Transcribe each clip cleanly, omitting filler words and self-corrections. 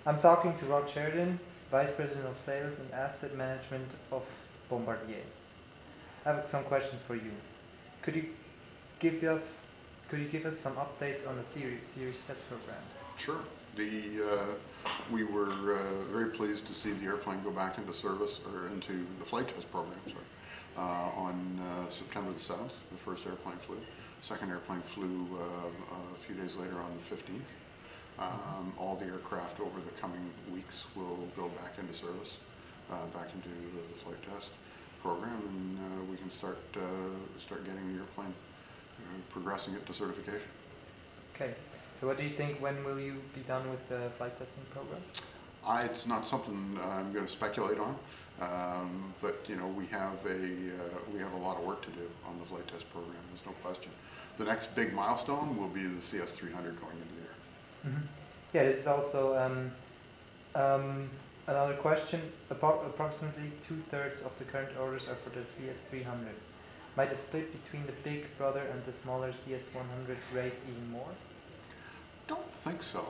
I'm talking to Rod Sheridan, Vice President of Sales and Asset Management of Bombardier. I have some questions for you. Could you give us some updates on the series test program? Sure. We were very pleased to see the airplane go back into service, or into the flight test program, on September the 7th. The first airplane flew. The second airplane flew a few days later on the 15th. All the aircraft over the coming weeks will go back into service, back into the flight test program, and we can start getting the airplane, progressing it to certification. Okay. So what do you think, when will you be done with the flight testing program? It's not something I'm going to speculate on, but you know, we have a lot of work to do on the flight test program. There's no question. The next big milestone will be the CS300 going into the air. Mm-hmm. Yeah, this is also another question. Approximately 2/3 of the current orders are for the CS300. Might the split between the big brother and the smaller CS100 raise even more? Don't think so.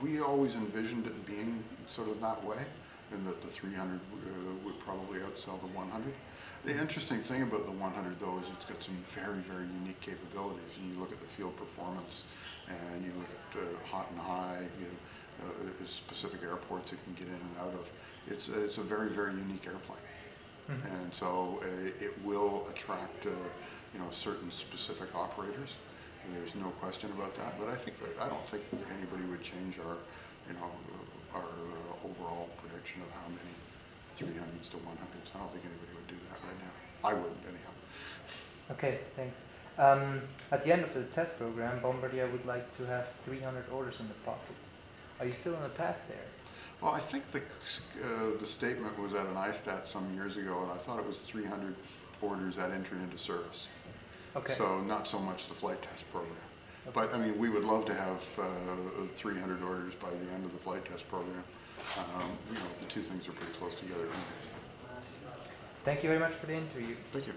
We always envisioned it being sort of that way, and that the 300 would probably outsell the 100. The interesting thing about the 100 though is it's got some very, very unique capabilities. You look at the field performance, and you look at hot and high, specific airports it can get in and out of. It's a very, very unique airplane. Mm-hmm. And so it will attract certain specific operators. There's no question about that, but I don't think anybody would change our overall prediction of how many 300s to 100s. I don't think anybody would do that right now. I wouldn't, anyhow. Okay, thanks. At the end of the test program, Bombardier would like to have 300 orders in the pocket. Are you still on the path there? Well, I think the statement was at an ISTAT some years ago, and I thought it was 300 orders at entry into service. Okay. So not so much the flight test program. Okay. But I mean, we would love to have 300 orders by the end of the flight test program. The two things are pretty close together. Thank you very much for the interview. Thank you.